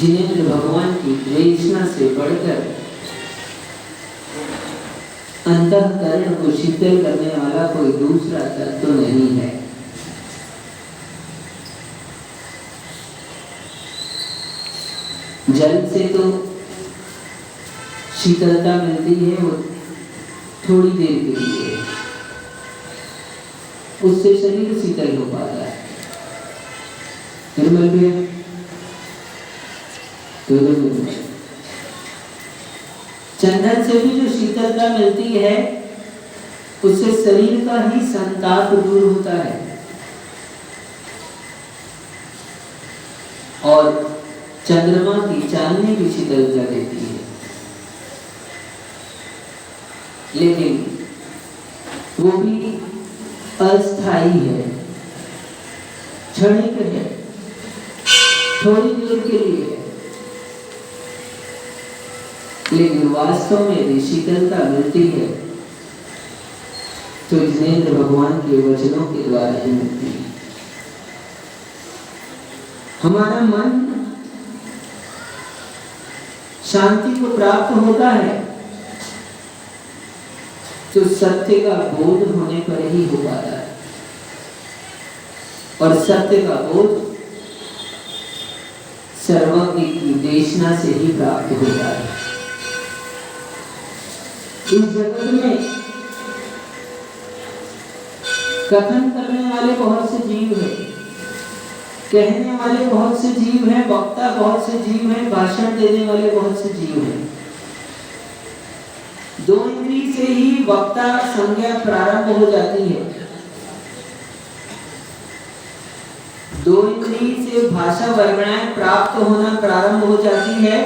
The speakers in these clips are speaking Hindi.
जिनेंद्र भगवान की प्रेरणा से बढ़कर अंतःकरण को शीतल करने वाला कोई दूसरा तत्व नहीं है। जल से तो शीतलता मिलती है, वो थोड़ी देर के लिए, उससे शरीर शीतल हो पाता है। निर्मल भी चंदन से भी जो शीतलता मिलती है, उससे शरीर का ही संताप दूर होता है और चंद्रमा की चांदनी भी शीतलता देती है। लेकिन वो भी अस्थाई है, क्षणिक है, थोड़ी देर के लिए है। लेकिन वास्तव में भी शीतलता मिलती है तो जिनेंद्र भगवान के वचनों के द्वारा ही मिलती है। हमारा मन शांति को प्राप्त होता है तो सत्य का बोध होने पर ही हो पाता है, और सत्य का बोध सर्वज्ञ की देशना से ही प्राप्त होता है। इस जगत में कथन करने वाले बहुत से जीव हैं, कहने वाले बहुत से जीव हैं, वक्ता बहुत से जीव हैं, भाषण देने वाले बहुत से जीव हैं। दो इंद्रिय से ही वक्ता संज्ञा प्रारंभ हो जाती है, दो इंद्रिय से भाषा वर्गणाएं प्राप्त होना प्रारंभ हो जाती है,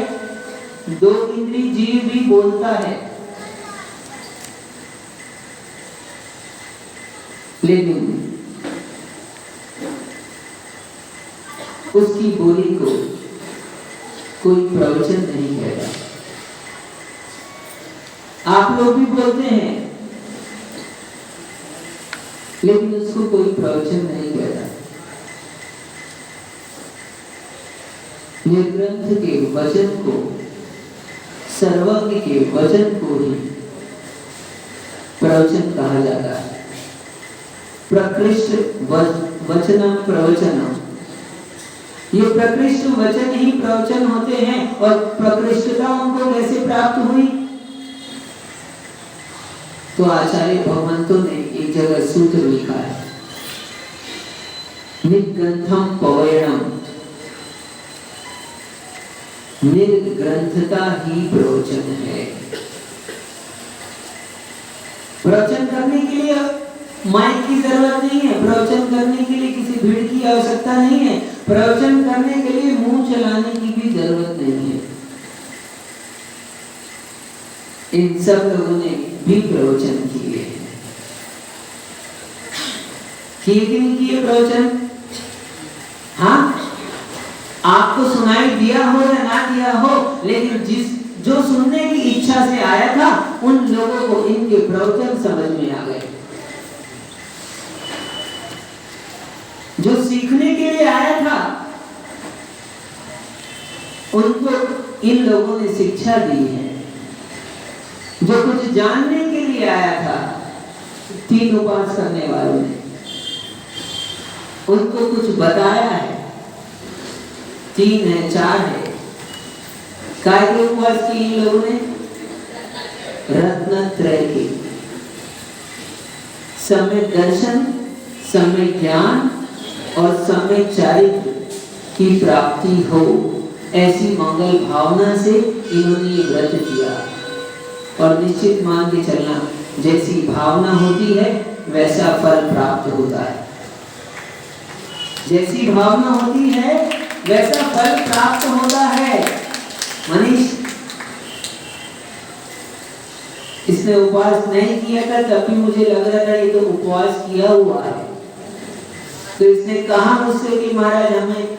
दो इंद्रिय जीव भी बोलता है। लेकिन उसकी बोली को कोई प्रवचन नहीं कहता। आप लोग भी बोलते हैं लेकिन उसको कोई प्रवचन नहीं कहता। निर्ग्रंथ के वचन को, सर्वज्ञ के वचन को ही प्रवचन कहा जाता है। प्रकृष्ट वचनम प्रवचनम, ये प्रकृष्ट वचन ही प्रवचन होते हैं। और प्रकृष्टता उनको कैसे प्राप्त हुई? तो आचार्य भगवंतों ने एक जगह सूत्र लिखा है, निर्ग्रंथम पवयणम, निर्ग्रंथता ही प्रवचन है। प्रवचन करने के लिए माइक की जरूरत नहीं है, प्रवचन करने के लिए किसी भीड़ की आवश्यकता नहीं है, प्रवचन करने के लिए मुंह चलाने की भी जरूरत नहीं है। इन सब लोगों ने भी प्रवचन किए हैं, किए कि नहीं किए प्रवचन? हाँ, आपको सुनाई दिया हो या ना दिया हो, लेकिन जो सुनने की इच्छा से आया था उन लोगों को इनके प्रवचन समझ में आ गए। जो सीखने के लिए आया था उनको इन लोगों ने शिक्षा दी है। जो कुछ जानने के लिए आया था, तीन उपास करने वालों ने उनको कुछ बताया है। तीन है, चार है, काय के उपवास की इन लोगों ने? रत्नत्रय के, सम्यक दर्शन, सम्यक ज्ञान और सम्यक चारित्र की प्राप्ति हो, ऐसी मंगल भावना से इन्होंने ये व्रत किया। और निश्चित मान के चलना, जैसी भावना होती है वैसा फल प्राप्त होता है। जैसी भावना होती है वैसा फल प्राप्त होता है। मनीष, इसने उपवास नहीं किया था तब भी मुझे लग रहा था ये तो उपवास किया हुआ है। तो इसने कहा मुझसे कि महाराज हमें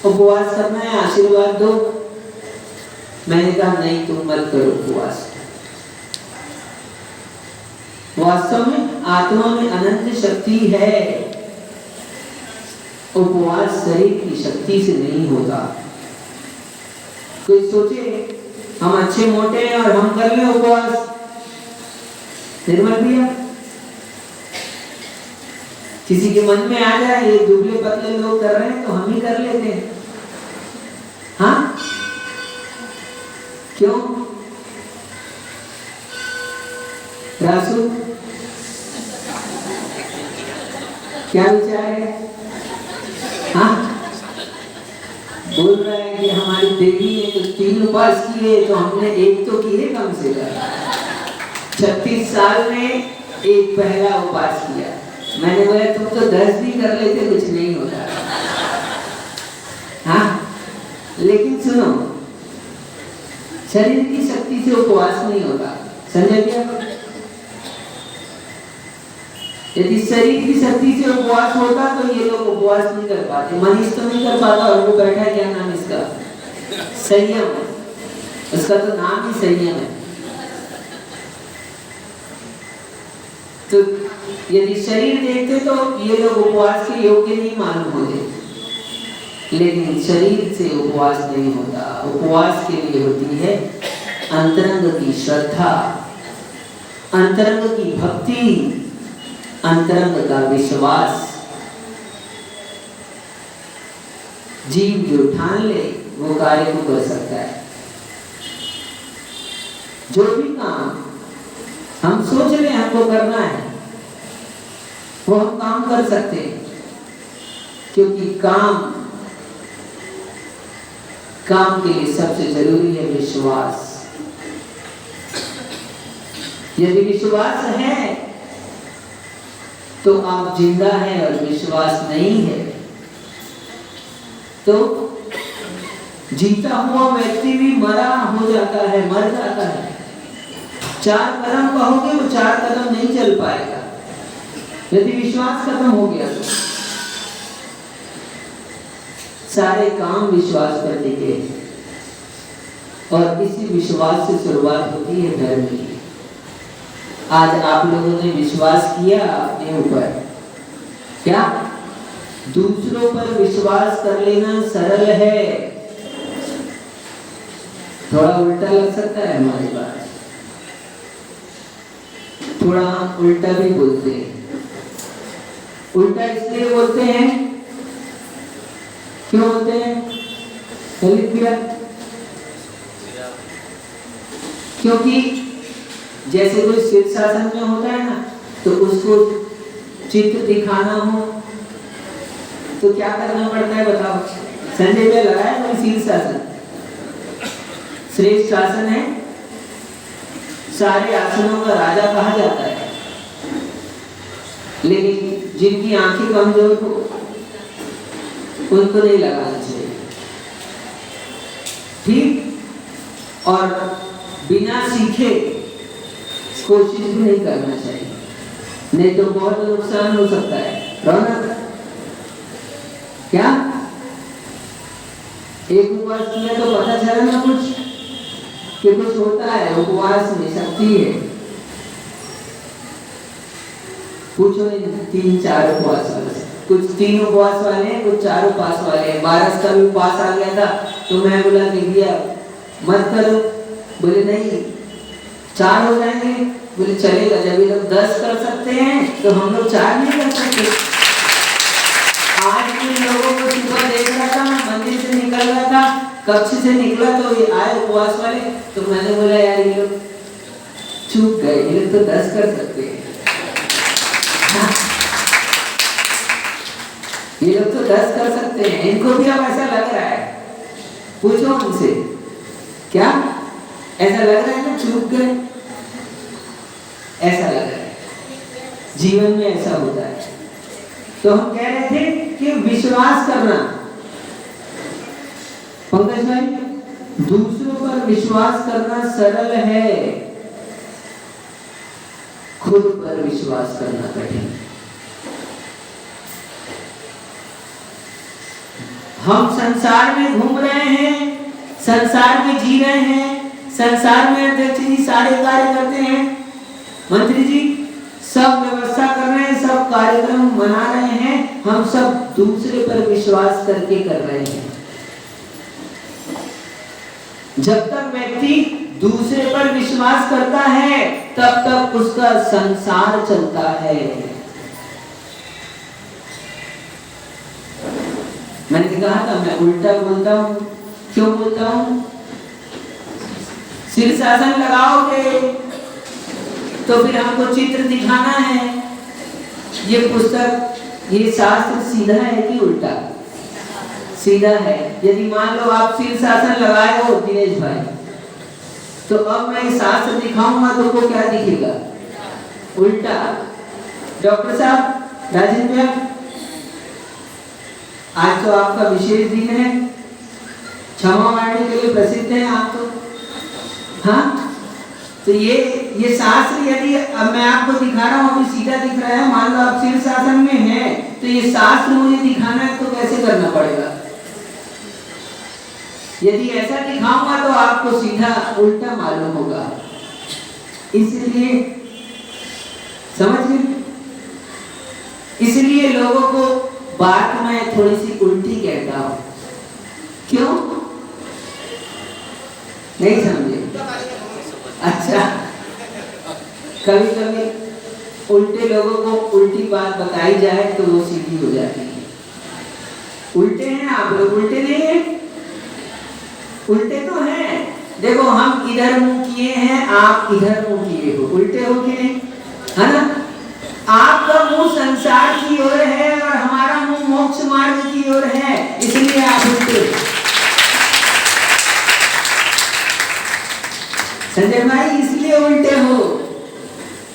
उपवास करना है, आशीर्वाद दो। मैंने कहा नहीं, तुम मत करो उपवास। वास्तव में आत्मा में अनंत शक्ति है, उपवास शरीर की शक्ति से नहीं होता। कोई सोचे हम अच्छे मोटे हैं और हम कर लें उपवास? निर्मल भैया, किसी के मन में आ जाए ये दुबले पतले लोग कर रहे हैं तो हम ही कर लेते हैं। हाँ, क्यों? रासू, क्या विचार है? हाँ, बोल रहा है कि हमारी देवी ने तो 3 उपवास किए तो हमने एक तो किए कम से कम। 36 साल में एक पहला उपवास किया। मैंने बोला तुम तो 10 भी कर लेते कुछ नहीं होता। हाँ, लेकिन सुनो, शरीर की शक्ति से उपवास नहीं होता, समझे क्या? यदि शरीर की शक्ति से उपवास होता तो ये लोग उपवास नहीं कर पाते। मनीष तो नहीं कर पाता और वो बैठा है, क्या नाम इसका? संयम। उसका तो नाम ही संयम है। तो यदि शरीर देखते तो ये लोग उपवास के योग्य नहीं मालूम होते, लेकिन शरीर से उपवास नहीं होता। उपवास के लिए होती है अंतरंग की श्रद्धा, अंतरंग की भक्ति, अंतरंग का विश्वास। जीव जो ठान ले वो कार्य को कर सकता है। जो भी काम हम सोच रहे हैं हमको करना है वो हम काम कर सकते हैं, क्योंकि काम के लिए सबसे जरूरी है विश्वास। यदि विश्वास है तो आप जिंदा हैं, और विश्वास नहीं है तो जीता हुआ व्यक्ति भी मरा हो जाता है, मर जाता है। 4 कदम कहोगे वो 4 कदम नहीं चल पाएगा यदि विश्वास खत्म हो गया तो। सारे काम विश्वास पर टिके, और इसी विश्वास से शुरुआत होती है धर्म की। आज आप लोगों ने विश्वास किया अपने ऊपर, क्या? दूसरों पर विश्वास कर लेना सरल है, थोड़ा उल्टा लग सकता है हमारी बात, थोड़ा उल्टा भी बोलते हैं। उल्टा इसलिए बोलते हैं, क्यों बोलते हैं? क्योंकि जैसे कोई शीर्षासन में होता है ना, तो उसको चित्र दिखाना हो तो क्या करना पड़ता है बताओ? संजय पे लगाया कोई शीर्षासन, श्रेष्ठ आसन है, सारे आसनों का राजा कहा जाता है। लेकिन जिनकी आंखें कमजोर हो उनको नहीं लगाना चाहिए, ठीक? और बिना सीखे कोशिश भी नहीं करना चाहिए, नहीं तो बहुत नुकसान हो सकता है। रौनक, क्या एक उपवास किया तो पता चला ना कुछ कि कुछ होता है, उपवास में शक्ति है। पूछो 3-4 उपवास वाले, कुछ 3 उपवास वाले हैं, कुछ 4 उपवास वाले हैं। 12 का भी उपवास आ गया था तो मैं बोला कि भैया मत करो, बोले नहीं 4 हो जाएंगे, बोले चलेगा। जब ये लोग 10 कर सकते हैं तो हम लोग 4 नहीं कर सकते। आज भी लोगों को सुबह देख रहा था, मैं मंदिर से निकल रहा था, कक्ष से निकला तो ये आए उपवास वाले, तो मैंने बोला यार ये लोग चूक गए, ये लोग तो 10 कर सकते हैं। ये लोग तो 10 कर सकते हैं, इनको भी अब ऐसा लग रहा है। पूछो उनसे, क्या ऐसा लग रहा है ना चूक गए? ऐसा लग रहा है, जीवन में ऐसा होता है। तो हम कह रहे थे कि विश्वास करना, पंकज भाई, दूसरों पर विश्वास करना सरल है, खुद पर विश्वास करना कठिन। हम संसार में घूम रहे हैं, संसार में जी रहे हैं, संसार में अध्यक्ष जी सारे कार्य करते हैं, मंत्री जी सब व्यवस्था कर रहे हैं, सब कार्यक्रम मना रहे हैं, हम सब दूसरे पर विश्वास करके कर रहे हैं। जब तक व्यक्ति दूसरे पर विश्वास करता है तब तक उसका संसार चलता है। मैंने कहा था मैं उल्टा बोलता हूं। क्यों बोलता हूं? शीर्षासन लगाओगे तो फिर हमको चित्र दिखाना है। ये पुस्तक, ये शास्त्र सीधा है कि उल्टा? सीधा है। यदि मान लो आप शीर्षासन लगाए हो दिनेश भाई, तो अब मैं शास्त्र दिखाऊंगा तो को क्या दिखेगा? उल्टा। डॉक्टर साहब, राजेंद्र भैया, आज तो आपका विशेष दिन है, क्षमा मांगने के लिए प्रसिद्ध है आप तो। हाँ, तो ये शास्त्र यदि अब मैं आपको दिखा रहा हूँ, अभी सीधा दिख रहा है, मान लो आप शीर्षासन में हैं, तो ये शास्त्र मुझे दिखाना है तो कैसे करना पड़ेगा? यदि ऐसा दिखाऊंगा तो आपको सीधा उल्टा मालूम होगा। इसलिए समझ गए? इसलिए लोगों को बात में थोड़ी सी उल्टी कहता हूं। क्यों? नहीं समझे? अच्छा, कभी कभी उल्टे लोगों को उल्टी बात बताई जाए तो वो सीधी हो जाती है। उल्टे हैं आप लोग, उल्टे नहीं है? उल्टे तो हैं। देखो, हम इधर मुंह किए हैं, आप इधर मुंह किए हो, उल्टे हो कि नहीं? है ना? आपका मुंह संसार की ओर है और हमारा मुंह मोक्ष मार्ग की ओर है, इसलिए आप उल्टे। संजय भाई, इसलिए उल्टे हो।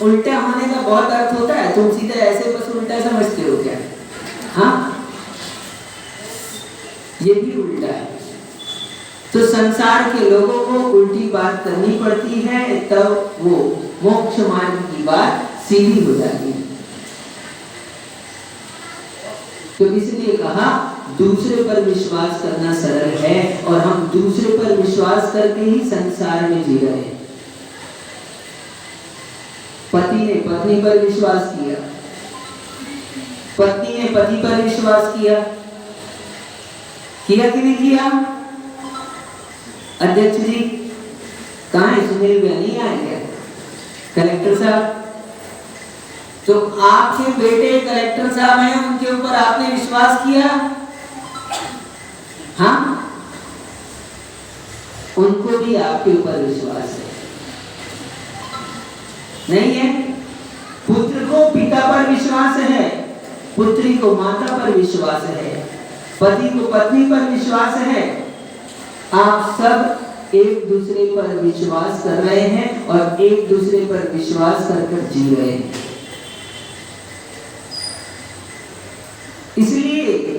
उल्टा होने का बहुत अर्थ होता है। तुम सीधे ऐसे बस उल्टा समझते हो क्या? हाँ, ये भी उल्टा है। तो संसार के लोगों को उल्टी बात करनी पड़ती है, तब वो मोक्ष मार्ग की बात सीधी हो जाती है। तो इसलिए कहा दूसरे पर विश्वास करना सरल है, और हम दूसरे पर विश्वास करके ही संसार में जी रहे हैं। पति ने पत्नी पर विश्वास किया, पत्नी ने पति पर विश्वास किया कि नहीं किया? अध्यक्ष जी कहाँ है? सुनील भैया नहीं आए क्या? कलेक्टर साहब, तो आपके बेटे कलेक्टर साहब हैं, उनके ऊपर आपने विश्वास किया? हाँ, उनको भी आपके ऊपर विश्वास है? नहीं है? पुत्र को पिता पर विश्वास है, पुत्री को माता पर विश्वास है, पति को पत्नी पर विश्वास है। आप सब एक दूसरे पर विश्वास कर रहे हैं और एक दूसरे पर विश्वास कर जी रहे हैं। इसलिए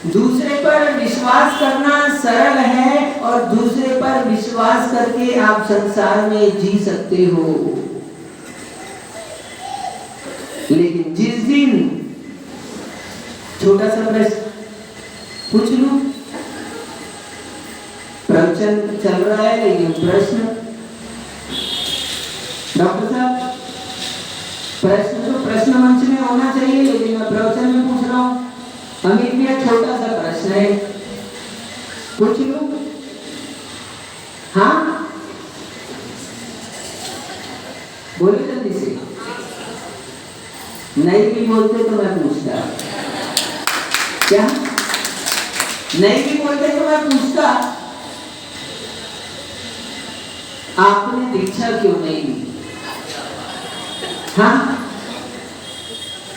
दूसरे पर विश्वास करना सरल है, और दूसरे पर विश्वास करके आप संसार में जी सकते हो। लेकिन जिस दिन, छोटा सा प्रश्न पूछ लूं, प्रवचन चल रहा है लेकिन प्रश्न, डॉक्टर साहब, प्रश्न तो प्रश्न मंच में होना चाहिए, लेकिन मैं प्रवचन में पूछ रहा हूँ। अमित भैया, छोटा सा प्रश्न है, पूछ लूं? हाँ, बोले जल्दी से। नहीं भी बोलते तो मैं पूछता। क्या? नहीं भी बोलते तो मैं पूछता, आपने दीक्षा क्यों नहीं ली? हाँ,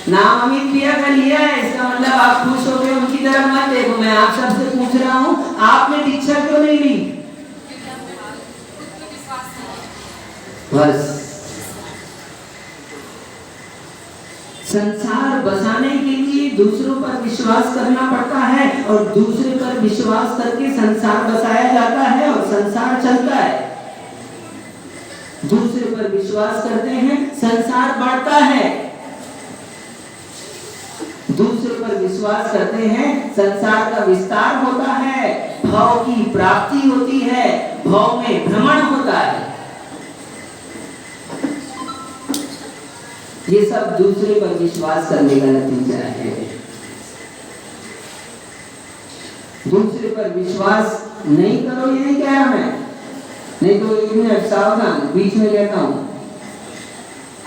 नाम अमित भैया का लिया है, इसका मतलब आप खुश हो गए, उनकी तरफ मत देखो। मैं आप सबसे पूछ रहा हूँ, आपने दीक्षा क्यों नहीं ली? बस, संसार बसाने के लिए दूसरों पर विश्वास करना पड़ता है, और दूसरे पर विश्वास करके संसार बसाया जाता है और संसार चलता है। दूसरे पर विश्वास करते हैं, संसार बढ़ता है। दूसरे पर विश्वास करते हैं, संसार का विस्तार होता है, भाव की प्राप्ति होती है, भाव में भ्रमण होता है। ये सब दूसरे पर विश्वास करने का नतीजा है। दूसरे पर विश्वास नहीं करो ये नहीं कह रहा मैं, नहीं तो एक मिनट सावधान, बीच में कहता हूं,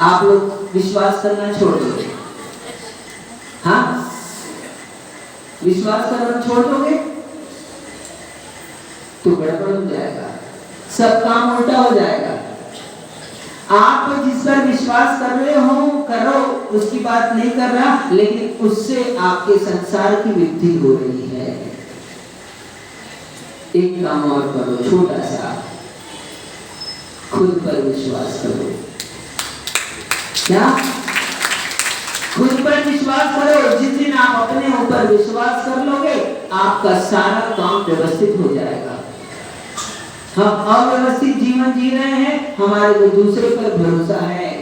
आप लोग विश्वास करना छोड़ दोगे। हाँ, विश्वास करना छोड़ दोगे तो गड़बड़ हो जाएगा, सब काम उल्टा हो जाएगा। आप जिस पर विश्वास कर रहे हो करो, उसकी बात नहीं कर रहा, लेकिन उससे आपके संसार की वृद्धि हो रही है। एक काम और करो, छोटा सा, खुद पर विश्वास करो। क्या? खुद पर विश्वास करो। जिस दिन आप अपने ऊपर विश्वास कर लोगे, आपका सारा काम व्यवस्थित हो जाएगा। हम अव्यवस्थित जीवन जी रहे हैं, हमारे को दूसरे पर भरोसा है,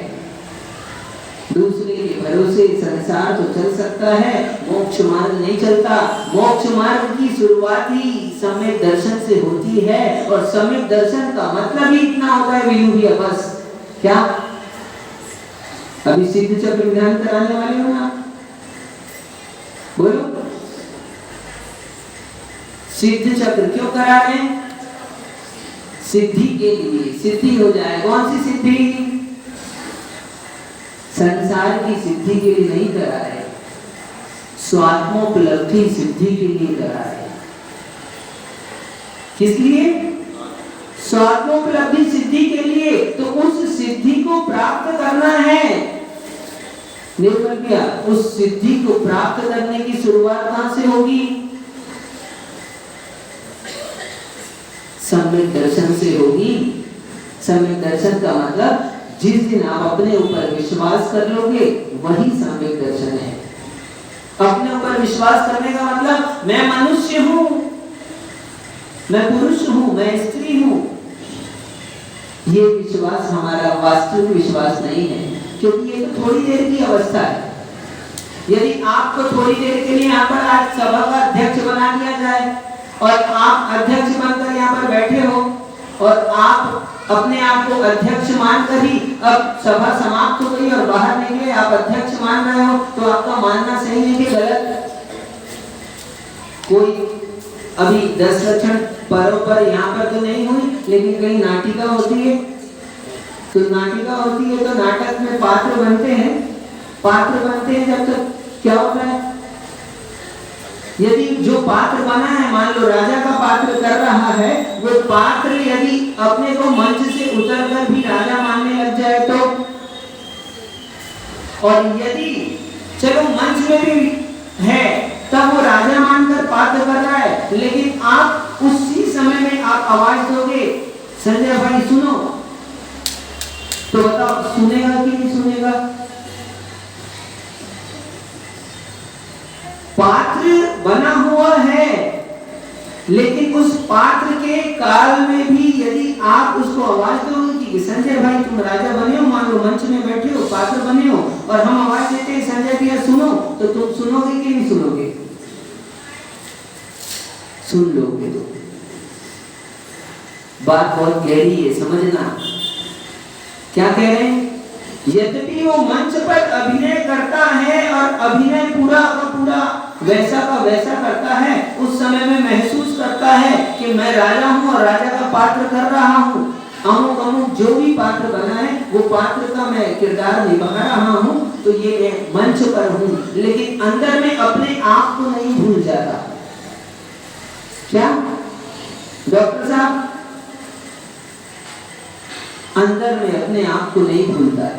दूसरे के भरोसे संसार तो चल सकता है, मोक्ष मार्ग नहीं चलता। मोक्ष मार्ग की शुरुआत ही सम्यक दर्शन से होती है, और सम्यक दर्शन का मतलब ही इतना होता है विनु भैया, बस। क्या अभी सिद्ध चक्र ध्यान कराने वाले हो ना? बोलो, सिद्ध चक्र क्यों करा रहे हैं? सिद्धि के लिए, सिद्धि हो जाए। कौन सी सिद्धि? संसार की सिद्धि के लिए नहीं करा रहे, स्वात्मोपलब्धि सिद्धि के लिए करा रहे। किस लिए? स्वात्मोपलब्धि सिद्धि के लिए। तो उस सिद्धि को प्राप्त करना है। निर्मल भैया, उस सिद्धि को प्राप्त करने की शुरुआत कहां से होगी? सम्यक दर्शन से होगी। सम्यक दर्शन का मतलब जिस दिन आप अपने ऊपर विश्वास कर लोगे, वही सम्यक दर्शन है। अपने ऊपर विश्वास करने का मतलब मैं मनुष्य हूं, मैं पुरुष हूं, मैं स्त्री हूं, ये विश्वास हमारा वास्तविक विश्वास नहीं है, क्योंकि ये तो थोड़ी देर की अवस्था है। यदि आपको थोड़ी देर के लिए यहाँ पर आज सभा का अध्यक्ष बना दिया जाए और आप अध्यक्ष बनकर यहाँ पर बैठे हो और आप अपने आप को अध्यक्ष मानकर ही अब सभा समाप्त हो गई और बाहर निकले, आप अध्यक्ष मान रहे हो, तो आपका मानना सही है कि गलत? कोई अभी 10 लक्षण पर यहाँ पर तो नहीं हुई, लेकिन कहीं नाटिका होती है, तो नाटिका होती है तो नाटक में पात्र बनते हैं। पात्र बनते हैं जब तक क्या होता है? यदि जो पात्र बना है, मान लो राजा का पात्र कर रहा है, वो पात्र यदि अपने को मंच से उतरकर भी राजा मानने लग जाए तो, और यदि चलो मंच में भी है तब वो राजा मानकर पात्र कर रहा है, लेकिन आप उसी समय में आप आवाज दोगे संजय भाई सुनो, तो बताओ सुनेगा कि नहीं सुनेगा? पात्र बना हुआ है, लेकिन उस पात्र के काल में भी यदि आप उसको आवाज दोगे कि संजय भाई तुम राजा बने हो, मान लो मंच में बैठे हो, पात्र बने हो, और हम आवाज देते हैं संजय भैया सुनो, तो तुम सुनोगे कि नहीं सुनोगे? सुन लोगे। तो बात बहुत गहरी है, समझना। क्या कह रहे हैं? यद्यपि वो मंच पर अभिनय करता है और अभिनय पूरा का पूरा वैसा का वैसा करता है, उस समय में महसूस करता है कि मैं राजा हूं और राजा का पात्र कर रहा हूं, अमुक अमुक जो भी पात्र बना है वो पात्र का मैं किरदार निभा रहा हूं, तो ये मैं मंच पर हूं, लेकिन अंदर में अपने आप को नहीं भूल जाता। क्या डॉक्टर साहब? अंदर में अपने आप को नहीं भूलता।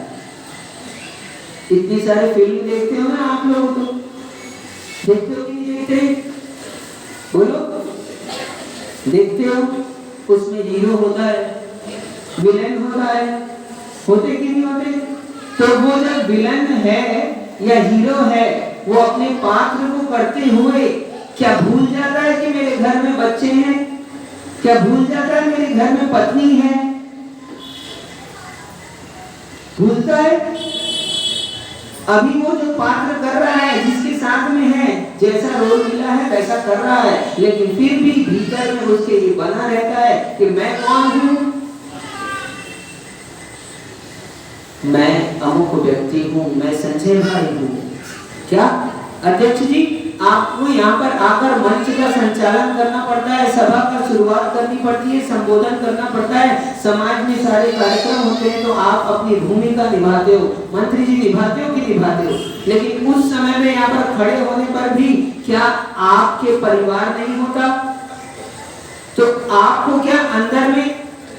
इतनी सारे फिल्म देखते हो ना आप लोग, तो देखते हो कि नहीं देखते? बोलो, देखते हो? उसमें हीरो होता है, विलेन होता है, होते कि नहीं होते? तो वो जब विलेन है या हीरो है, वो अपने पात्र को करते हुए क्या भूल जाता है कि मेरे घर में बच्चे हैं? क्या भूल जाता है मेरे घर में पत्नी है? भूलता है? अभी वो जो पात्र कर रहा है, जिसके साथ में है, जैसा रोल मिला है वैसा कर रहा है, लेकिन फिर भी भीतर में उसके ये बना रहता है कि मैं कौन हूं? मैं अमुक व्यक्ति हूं, मैं संजय भाई हूं। क्या अध्यक्ष जी? आपको यहाँ पर आकर मंच का संचालन करना पड़ता है, सभा का शुरुआत करनी पड़ती है, संबोधन करना पड़ता है, समाज में सारे कार्यक्रम होते हैं, तो आप अपनी भूमिका निभाते हो, मंत्री जी निभाते हो कि निभाते हो। लेकिन उस समय में यहाँ पर खड़े होने पर भी क्या आपके परिवार नहीं होता? तो आपको क्या अंदर में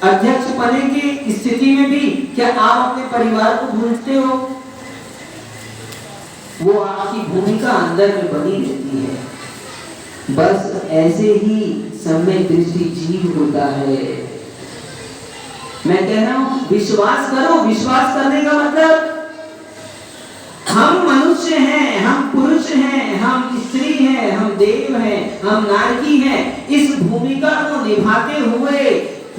अध्यक्ष पने की स्थिति में भी क्या आप अपने परिवार को भूलते हो? वो आपकी भूमिका अंदर में बनी रहती है। बस ऐसे ही सम्यक दृष्टि जीव होता है। मैं कह रहा हूं विश्वास करो। विश्वास करने का मतलब हम मनुष्य हैं, हम पुरुष हैं, हम स्त्री हैं, हम देव हैं, हम नारकी हैं। इस भूमिका को निभाते हुए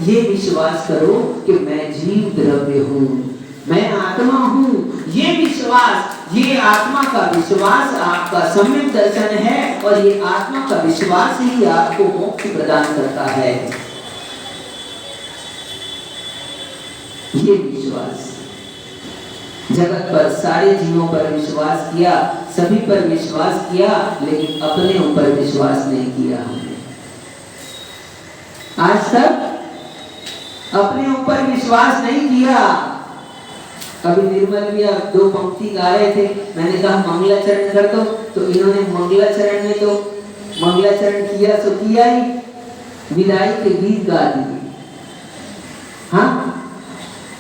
ये विश्वास करो कि मैं जीव द्रव्य हूँ, मैं आत्मा हूँ। ये विश्वास, ये आत्मा का विश्वास आपका सम्यक दर्शन है और ये आत्मा का विश्वास ही आपको मोक्ष प्रदान करता है। ये विश्वास जगत पर सारे जीवों पर विश्वास किया, सभी पर विश्वास किया, लेकिन अपने ऊपर विश्वास नहीं किया हमने। आज तक अपने ऊपर विश्वास नहीं किया। अभी निर्मल भैया 2 पंक्ति गा रहे थे, मैंने कहा मंगलाचरण कर दो, तो इन्होंने मंगलाचरण में तो मंगलाचरण किया सो किया ही, विदाई के गीत गा दिए। हाँ,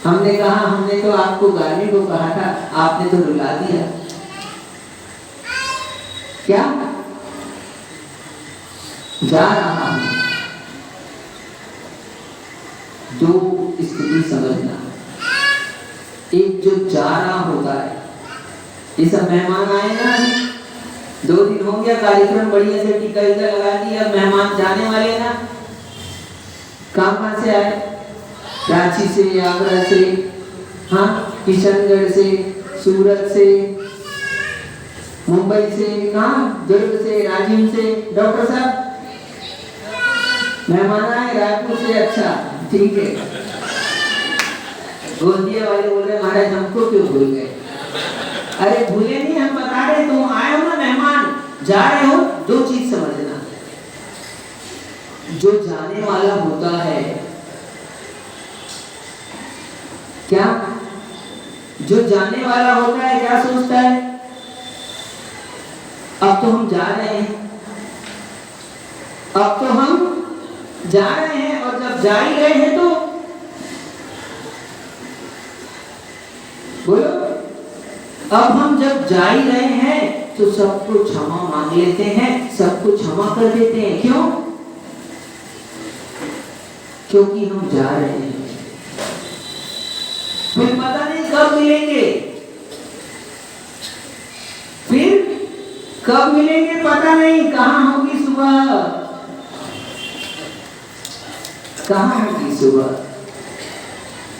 हमने कहा हमने तो आपको गाने को कहा था, आपने तो रुला दिया। क्या जा रहा हूं, दो स्थिति समझना। एक जो जा रहा होता है, ये सब मेहमान आए ना, 2 दिन हो गया कार्यक्रम बढ़िया से टीका लगा दिया, मेहमान जाने वाले ना। कहां से आए? रांची से, आगरा से, हाँ, किशनगढ़ से, सूरत से, मुंबई से, कहाँ, दुर्ग से, राजीव से। डॉक्टर साहब मेहमान आए रायपुर से, अच्छा ठीक है। गोंदिया वाले बोल रहे महाराज हमको क्यों भूल गए? अरे भूले नहीं, हम बता रहे तुम आए हो ना मेहमान, जा रहे हो। 2 चीज समझना, जो जाने वाला होता है, क्या जो जाने वाला होता है क्या सोचता है? अब तो हम जा रहे हैं, अब तो हम जा रहे हैं, और जब जा ही रहे हैं तो बोलो, अब हम जब जा ही रहे हैं तो सबको क्षमा मांग लेते हैं, सबको क्षमा कर देते हैं। क्यों? क्योंकि हम जा रहे हैं। फिर पता नहीं कब मिलेंगे, फिर कब मिलेंगे पता नहीं, कहां होगी सुबह, कहां होगी सुबह,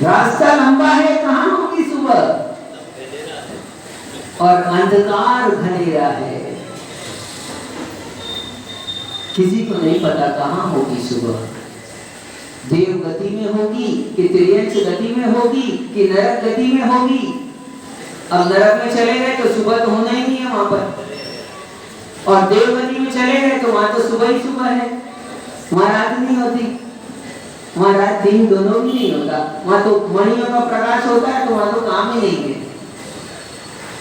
रास्ता लंबा है, कहां होगी सुबह, और अंधकार घनेरा है, किसी को नहीं पता कहां होगी सुबह। देव गति में होगी कि त्रियंश गति में होगी कि नरक गति में होगी। अब नरक में चले गए तो सुबह तो होना ही नहीं है वहां पर, और देव गति में चले गए तो वहां तो सुबह ही सुबह है, वहां रात नहीं होती, वहां रात दिन दोनों भी नहीं होता, वहां तो मणियों का प्रकाश होता है, तो वहां तो काम ही नहीं है।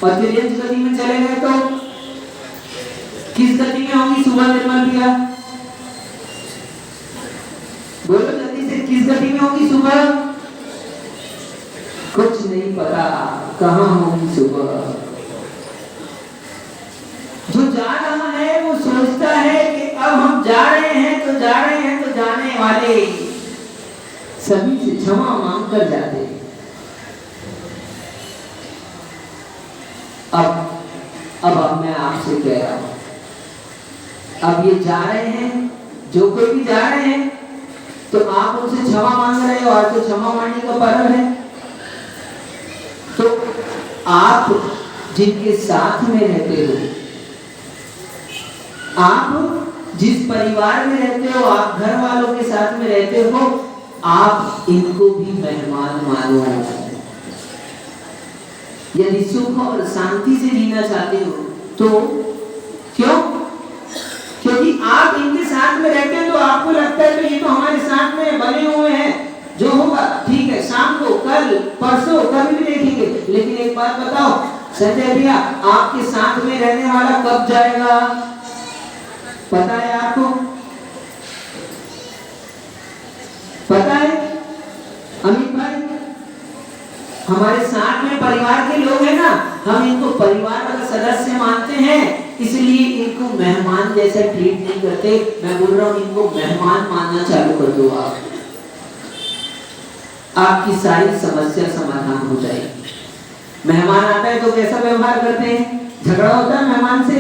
और त्रियंश गति में चले गए तो किस गति में होगी सुबह? निर्मल भैया बोलो जल्दी से, किस गति में होगी सुबह? कुछ नहीं पता कहां होगी सुबह। जो जा रहा है वो सोचता है कि अब हम जा रहे हैं तो जा रहे हैं, तो जाने वाले सभी से क्षमा मांग कर जाते हैं। अब मैं आपसे कह रहा हूं, अब ये जा रहे हैं, जो कोई भी जा रहे हैं, तो आप उनसे क्षमा मांग रहे हो, आज तो क्षमा मांगने का पर्व है। तो आप जिनके साथ में रहते हो, आप जिस परिवार में रहते हो, आप घर वालों के साथ में रहते हो, आप इनको भी मेहमान मानो। यदि सुख और शांति से जीना चाहते हो तो क्यों? में रहते हैं तो आपको लगता है तो ये तो हमारे साथ में बने हुए हैं, जो होगा ठीक है, शाम को, कल, परसों, कभी भी देखेंगे। लेकिन एक बात बताओ संजय भैया, आपके साथ में रहने वाला कब जाएगा, पता है आपको? पता है अमित भाई? हमारे साथ में परिवार के लोग हैं ना, हम इनको परिवार का सदस्य मानते हैं, इसलिए इनको मेहमान जैसा ट्रीट नहीं करते। मैं बोल रहा हूँ इनको मेहमान मानना चालू कर दो आप, आपकी सारी समस्या समाधान हो जाएगी। मेहमान आता है तो कैसा व्यवहार करते हैं? झगड़ा होता है मेहमान से?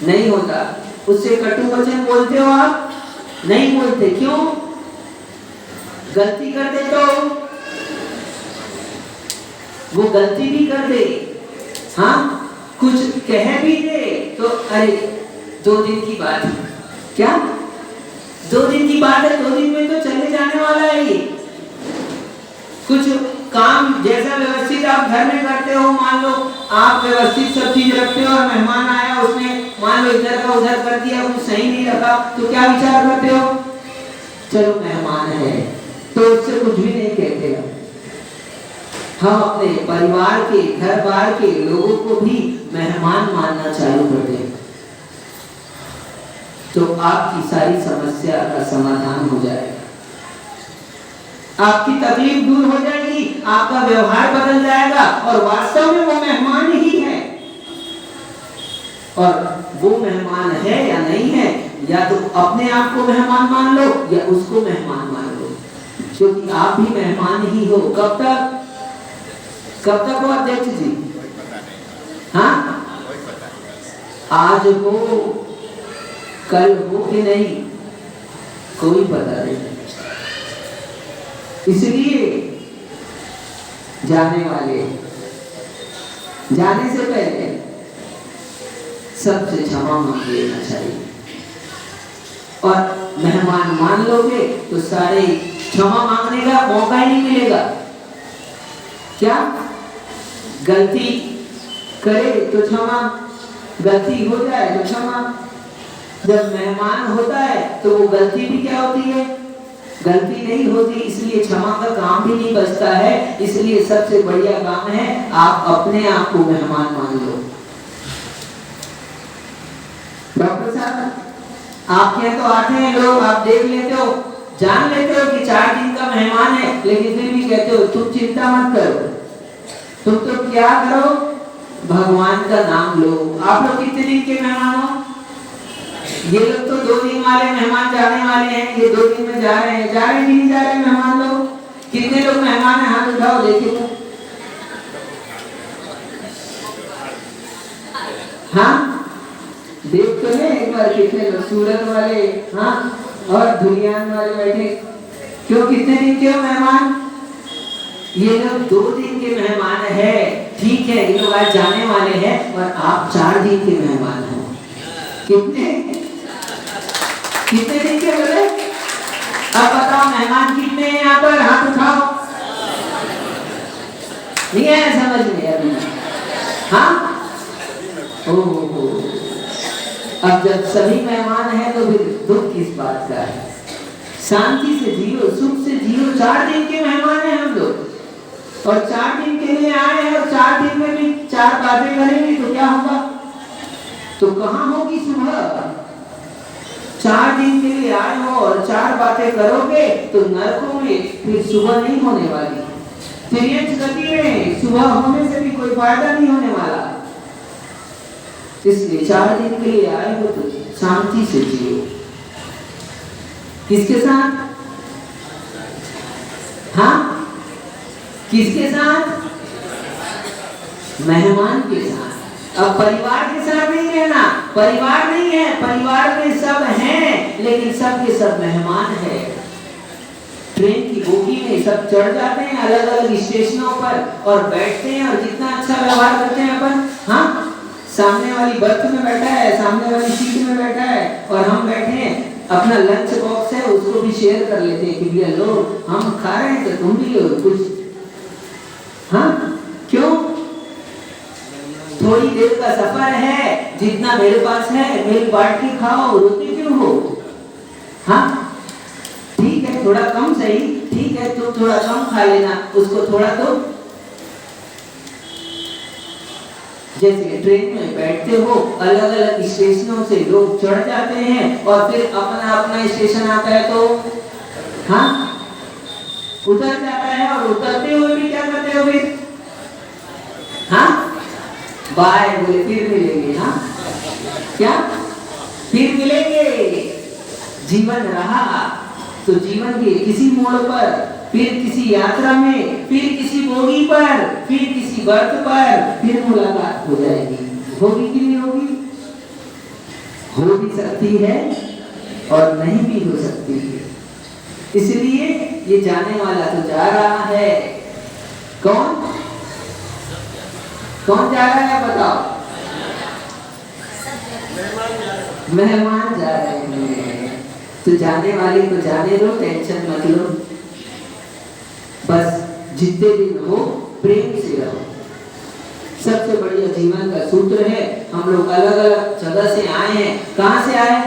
नहीं होता। उससे कटु वचन बोलते हो आप? नहीं बोलते। क्यों? गलती कर दे तो वो गलती भी कर दे, हाँ कुछ कह भी दे तो अरे 2 दिन की बात है, क्या 2 दिन की बात है, 2 दिन में तो चले जाने वाला है ये। कुछ काम जैसा व्यवस्थित आप घर में करते हो, मान लो आप व्यवस्थित सब चीज रखते हो और मेहमान आया, उसने मान लो इधर का उधर कर दिया, कुछ सही नहीं रखा, तो क्या विचार करते हो? चलो मेहमान है तो उससे कुछ भी नहीं कहते हो। हम अपने परिवार के, घर बार के लोगों को भी मेहमान मानना चालू कर दें तो आपकी सारी समस्या का समाधान हो जाएगा, आपकी तकलीफ दूर हो जाएगी, आपका व्यवहार बदल जाएगा और वास्तव में वो मेहमान ही है। और वो मेहमान है या नहीं है, या तो अपने आप को मेहमान मान लो या उसको मेहमान मान लो, क्योंकि आप भी मेहमान ही हो। कब तक? कब तक हो अध्यक्ष जी? हाँ, आज हो, कल हो कि नहीं, कोई पता नहीं। इसलिए जाने से पहले सबसे क्षमा मांग लेना चाहिए, और मेहमान मान लोगे तो सारे क्षमा मांगने का मौका ही नहीं मिलेगा। क्या? गलती करे तो क्षमा, गलती हो जाए तो क्षमा। जब मेहमान होता है तो वो गलती भी क्या होती है? गलती नहीं होती, इसलिए क्षमा का काम भी नहीं बचता है। इसलिए सबसे बढ़िया काम है आप अपने आप को मेहमान मान लो। डॉक्टर साहब आपके यहाँ तो आते हैं लोग, आप देख लेते हो, जान लेते हो कि 4 दिन का मेहमान है, लेकिन फिर भी कहते हो तुम चिंता मत करो, तुम तो क्या करो, भगवान का नाम लो। आप लोग कितने दिन के मेहमान हो? ये लोग तो 2 दिन वाले मेहमान जाने वाले हैं, ये 2 दिन में जा रहे हैं, जा रहे कि नहीं जा रहे मेहमान लोग? कितने लोग मेहमान हैं, हाथ उठाओ देखिए तो। हाँ देख तो है एक बार कितने लोग, सूरत वाले, हाँ, और धुलियान वाले बैठे। क्यों, कितने दिन के हो मेहमान? ये लोग 2 दिन के मेहमान है, ठीक है, ये लोग आज जाने वाले हैं, और आप 4 दिन के मेहमान हो। कितने दिन के बोले? अब बताओ मेहमान कितने हैं यहाँ पर, हाथ उठाओ। नहीं आया समझ में अभी? हाँ, ओहो, अब जब सभी मेहमान हैं तो फिर दुख किस बात का है? शांति से जियो, सुख से जियो। 4 दिन के मेहमान हैं हम लोग, और 4 दिन के लिए आए हैं, और 4 दिन में भी 4 बातें करेंगे तो क्या होगा? तो कहाँ होगी सुबह? 4 दिन के लिए आए हो और 4 बातें करोगे तो नरकों में फिर सुबह नहीं होने वाली, फिर गति में सुबह होने से भी कोई फायदा नहीं होने वाला। इसलिए 4 दिन के लिए आए हो तो शांति से जियो। किसके साथ? हाँ, किसके साथ? मेहमान के साथ। अब परिवार के साथ नहीं रहना, परिवार नहीं है, परिवार में सब हैं, लेकिन सब के सब मेहमान है। ट्रेन की बोगी में सब चढ़ जाते हैं अलग अलग स्टेशनों पर और बैठते हैं, और कितना अच्छा व्यवहार करते हैं अपन। हाँ, सामने वाली बर्थ में बैठा है, सामने वाली सीट में बैठा है, और हम बैठे हैं, अपना लंच बॉक्स है उसको भी शेयर कर लेते हैं कि भैया लो, हम खा रहे हैं तो तुम भी लो कुछ। हाँ, क्यों? थोड़ी देर का सफर है, जितना मेरे पास है मिल बांट के खाओ, रोते क्यों हो? हाँ ठीक है, थोड़ा कम सही, ठीक है तो थोड़ा कम खा लेना, उसको थोड़ा तो। जैसे ट्रेन में बैठते हो, अलग अलग स्टेशनों से लोग चढ़ जाते हैं और फिर अपना अपना स्टेशन आता है तो हाँ उतर जाता है, और उतरते हुए भी क्या करते हो फिर? हाँ बाय बोले, फिर मिलेंगे। हाँ क्या फिर मिलेंगे? जीवन रहा तो जीवन के किसी मोड़ पर, फिर किसी यात्रा में, फिर किसी बोगी पर, फिर किसी बर्थ पर फिर मुलाकात हो जाएगी। होगी कि नहीं होगी? हो भी सकती है और नहीं भी हो सकती है। इसलिए ये जाने वाला तो जा रहा है। कौन कौन जा रहा है बताओ? मेहमान जा रहे हैं। तो जाने वाले को जाने दो, टेंशन मत लो। बस जितने दिन हो प्रेम से रहो। सबसे बढ़िया जीवन का सूत्र है। हम लोग अलग अलग जगह से आए हैं। कहां से आए?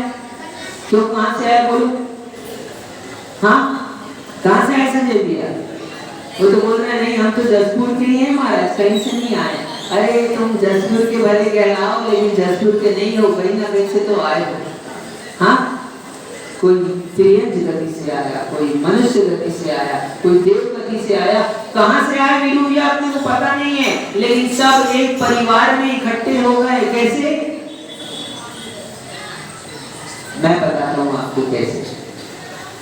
क्यों कहां से आए बोलो? हाँ कहां से आए संजय भैया? वो तो बोल रहे हैं नहीं हम तो जसपुर के लिए हैं महाराज, कहीं से नहीं आए। अरे तुम जसपुर के भले कहलाओ, लेकिन जसपुर के नहीं हो, कहीं ना कहीं से तो आए हो। हाँ कोई तिर्यंज गति से आया, कोई मनुष्य गति से आया, कोई देव गति से आया। कहां से आए वीरू भैया अपने को पता नहीं है, लेकिन सब एक परिवार में इकट्ठे हो गए। कैसे? मैं बताता हूं आपको कैसे।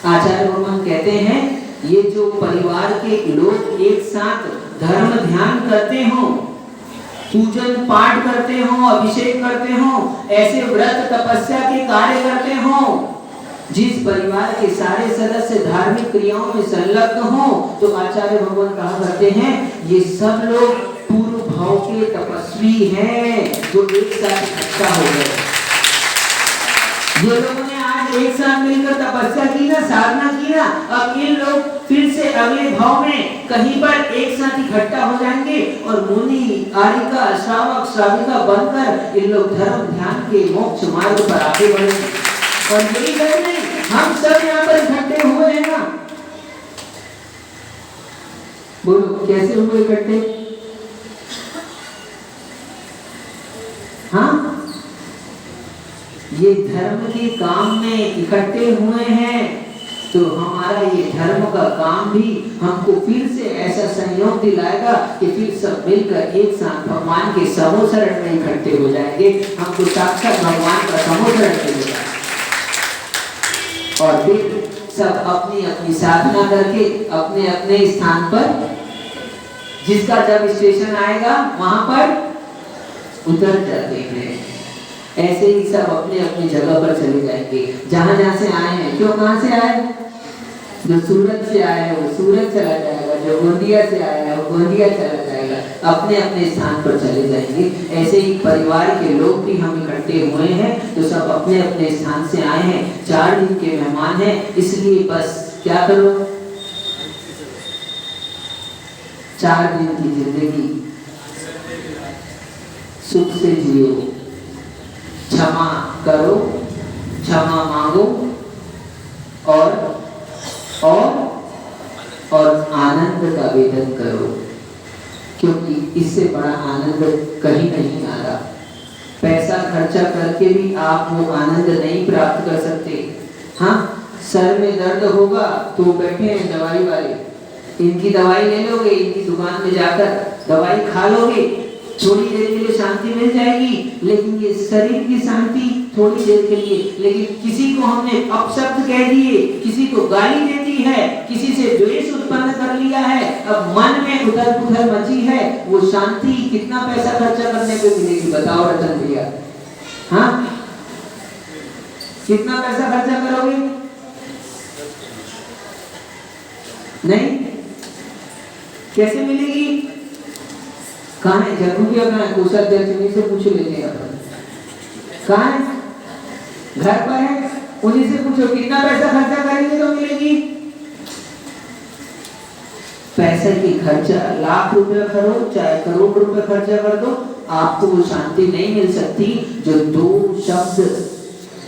आचार्य भगवान कहते हैं ये जो परिवार के लोग एक साथ धर्म ध्यान करते हो, पूजन पाठ करते हो, अभिषेक करते हो, ऐसे व्रत तपस्या के कार्य करते हो, जिस परिवार के सारे सदस्य धार्मिक क्रियाओं में संलग्न हो, तो आचार्य भगवान कहा करते हैं ये सब लोग पूर्व भाव के तपस्वी हैं जो एक साथ इकट्ठा हो गए। ये लोगों ने आज एक साथ मिलकर तपस्या की ना, साधना की ना, अब ये लोग फिर से अगले भाव में कहीं पर एक साथ इकट्ठा हो जाएंगे और मुनि आरिका श्रावक श्राविका बनकर ये लोग धर्म ध्यान के मोक्ष मार्ग पर आगे बढ़ेंगे। और यही कर नहीं, हम सब यहाँ पर इकट्ठे हुए हैं ना। बोलो कैसे हुए इकट्ठे? हाँ ये धर्म के काम में इकट्ठे हुए हैं, तो हमारा ये धर्म का काम भी हमको फिर से ऐसा संयोग दिलाएगा कि फिर सब मिलकर एक साथ भगवान के समोसरण में इकट्ठे हो जाएंगे। हमको साक्षात भगवान का समोसरण मिलेगा और फिर सब अपनी अपनी साधना करके अपने अपने स्थान पर, जिसका जब स्टेशन आएगा वहां पर उतर जाते हैं। ऐसे ही सब अपने अपनी जगह पर चले जाएंगे जहां जहां से आए हैं। क्यों कहां से आए? जो सूरत से आया है वो सूरत चला जाएगा, जो गोंदिया से आया है वो गोंदिया चला जाएगा, अपने अपने स्थान पर चले जाएंगे। ऐसे ही परिवार के लोग भी हम इकट्ठे हुए हैं तो सब अपने अपने स्थान से आए हैं, 4 दिन के मेहमान हैं। इसलिए बस क्या करो, 4 दिन की जिंदगी सुख से जियो, क्षमा करो, क्षमा मांगो और आनंद का वेदन करो, क्योंकि इससे बड़ा आनंद कहीं नहीं आ रहा। पैसा खर्चा करके भी आप वो आनंद नहीं प्राप्त कर सकते। हाँ सर में दर्द होगा तो बैठे हैं दवाई वाले, इनकी दवाई ले लोगे, इनकी दुकान में जाकर दवाई खा लोगे, थोड़ी देर के लिए शांति मिल जाएगी, लेकिन ये शरीर की शांति थोड़ी देर के लिए। लेकिन किसी को हमने अपशब्द कह दिए, किसी को गाली दे दी है, किसी से द्वेष उत्पन्न कर लिया है, अब मन में उथल-पुथल मची है, वो शांति कितना पैसा खर्चा करने पे मिलेगी बताओ रतन भैया? हाँ कितना पैसा खर्चा करोगे? नहीं, कैसे मिलेगी? कहाँ है जरूरी? अपना कोषाध्यक्ष से पूछ लेते हैं अपन। कहाँ है? घर पर है, उन्हीं से पूछो कितना पैसा खर्चा करेंगे तो मिलेगी। पैसे की खर्चा लाख रुपए करो चाहे करोड़ रुपए खर्चा कर दो, आपको वो शांति नहीं मिल सकती जो 2 शब्द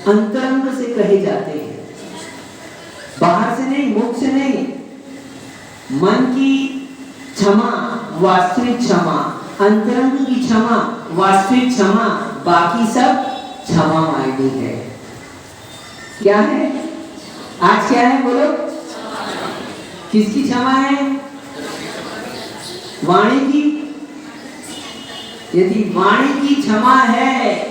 अंतरंग से कहे जाते हैं। बाहर से नहीं, मुख से नहीं। मन की क्षमा, वास्तविक क्षमा, अंतरंग की क्षमा, वास्तविक क्षमा, बाकी सब क्षमा मायने है। क्या है आज? क्या है बोलो? किसकी क्षमा है? वाणी की। यदि वाणी की क्षमा है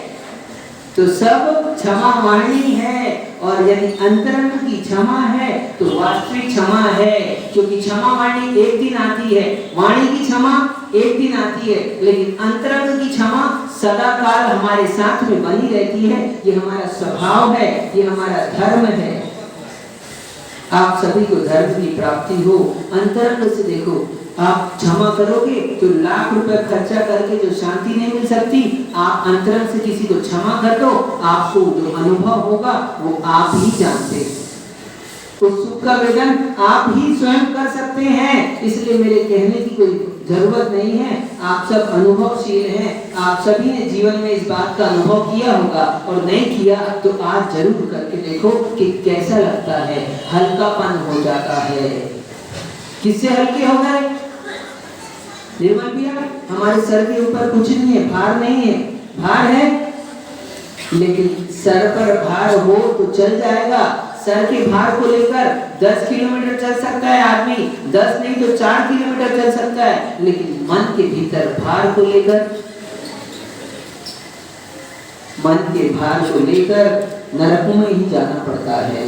तो सब क्षमा वाणी है, और यदि अंतरंग की क्षमा है तो वास्तविक क्षमा है। क्योंकि क्षमा वाणी एक दिन आती है, वाणी की क्षमा एक दिन आती है, लेकिन अंतरंग की क्षमा सदा काल हमारे साथ में बनी रहती है। ये हमारा स्वभाव है, ये हमारा धर्म है। आप सभी को धर्म की प्राप्ति हो। अंतरंग से देखो, आप क्षमा करोगे तो लाख रुपए खर्चा करके जो शांति नहीं मिल सकती, आप अंतरंग से किसी को क्षमा कर दो, आपको जो अनुभव होगा वो आप ही जानते हैं। तो सुख का वेदन आप ही स्वयं कर सकते हैं। इसलिए मेरे कहने की कोई जरूरत नहीं है। आप सब अनुभवशील हैं। आप सभी ने जीवन में इस बात का अनुभव किया होगा, और नहीं किया तो आज जरूर करके देखो कि कैसा लगता है। हल्कापन हो जाता है। किससे हल्के हो गए? निर्मल भैया, हमारे सर के ऊपर कुछ नहीं है, भार नहीं है। भार है लेकिन सर पर भार हो तो चल जाएगा। सर के भार को लेकर 10 किलोमीटर चल सकता है आदमी, 10 नहीं तो 4 किलोमीटर चल सकता है, लेकिन मन के भीतर भार को लेकर, मन के भार को लेकर नरक में ही जाना पड़ता है।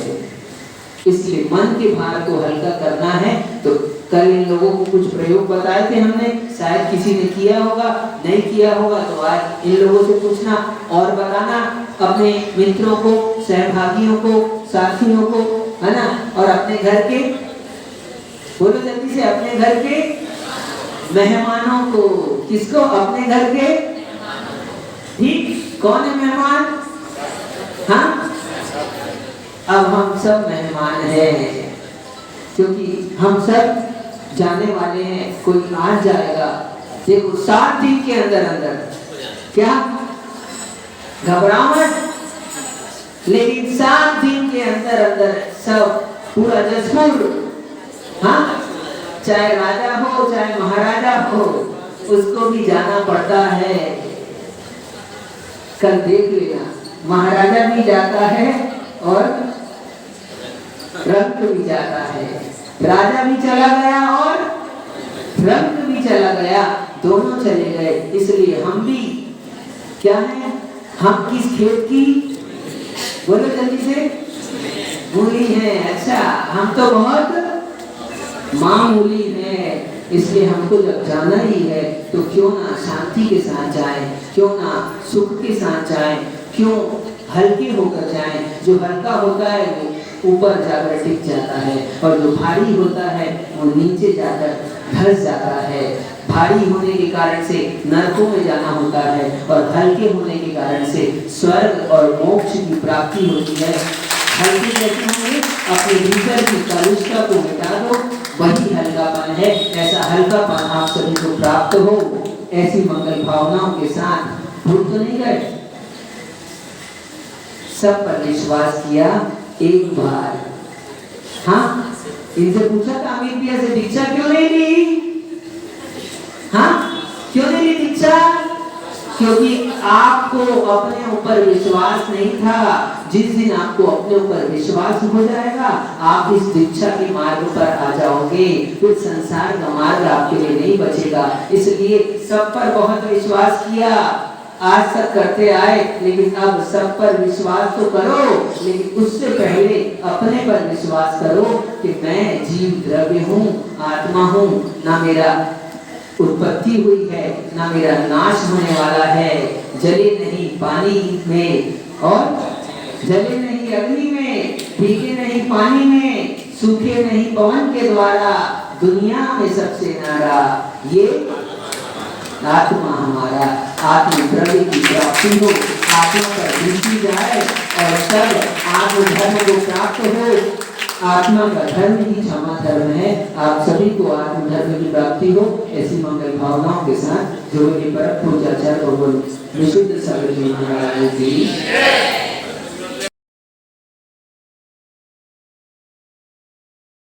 इसलिए मन के भार को हल्का करना है। तो कल इन लोगों को कुछ प्रयोग बताए थे हमने, शायद किसी ने किया होगा, नहीं किया होगा तो आज इन लोगों से पूछना और बताना, अपने मित्रों को, सहभागियों को, साथियों को, है ना, और अपने घर के, बोलो जल्दी से, अपने घर के मेहमानों को। किसको? अपने घर के। ठीक, कौन है मेहमान? हाँ, अब हम सब मेहमान हैं, क्योंकि हम सब जाने वाले हैं। कोई आ जाएगा। देखो 7 दिन के अंदर अंदर क्या घबराओ मत, लेकिन 7 दिन के अंदर अंदर सब पूरा जसपुर, हाँ, चाहे राजा हो चाहे महाराजा हो, उसको भी जाना पड़ता है। कल देख लेना, महाराजा भी जाता है और रंक भी जाता है। राजा भी चला गया और रंक भी चला गया, दोनों चले गए। इसलिए हम भी क्या है? हम किस खेत की? बोलो जल्दी से। मूली है। अच्छा, हम तो बहुत मामूली है। इसलिए हमको जब जाना ही है तो क्यों ना शांति के साथ जाएं, क्यों ना सुख के साथ जाएं, क्यों हल्के होकर जाएं। जो हल्का होता है वो ऊपर जाकर टिक जाता है, और जो भारी होता है वो नीचे जाकर धंस जाता है। भारी होने के कारण से नरकों में जाना होता है, और हल्के होने के कारण से स्वर्ग और मोक्ष की प्राप्ति होती है। हल्के कैसे होंगे? अपने भीतर की कलुषता को मिटा दो, वही हल्कापन है। ऐसा हल्कापन आप सभी को प्राप्त हो, ऐसी मंगल भावनाओं के साथ। भूल तो नहीं गए? सब पर विश्वास किया एक बार। हाँ, इनसे पूछा था अमित भैया से, दीक्षा क्यों नहीं ली? हाँ, क्यों नहीं ली दीक्षा? क्योंकि आपको अपने ऊपर विश्वास नहीं था। जिस दिन आपको अपने ऊपर विश्वास हो जाएगा, आप इस दीक्षा के मार्ग पर आ जाओगे, फिर संसार का मार्ग आपके लिए नहीं बचेगा। इसलिए सब पर बहुत विश्वास किया, आज तक करते आए, लेकिन अब सब पर विश्वास तो करो, लेकिन उससे पहले अपने पर विश्वास करो कि मैं जीव द्रव्य हूँ, आत्मा हूँ, ना मेरा उत्पत्ति हुई है ना मेरा नाश होने वाला है। जले नहीं पानी में और जले नहीं अग्नि में, भीगे नहीं पानी में, सूखे नहीं पवन के द्वारा, दुनिया में सबसे न्यारा ये आत्मा हमारा। आत्म द्रव्य की प्राप्ति हो, आत्मा पर दृष्टि जाए और सब आत्मधर्म को प्राप्त हो। आत्मा का धर्म ही क्षमा धर्म है। आप सभी को आत्म धर्म की प्राप्ति हो, ऐसी मंगल भावनाओं के साथ जो के परम पूज्य आचार्य भगवान विशुद्ध सागर जी महाराज जी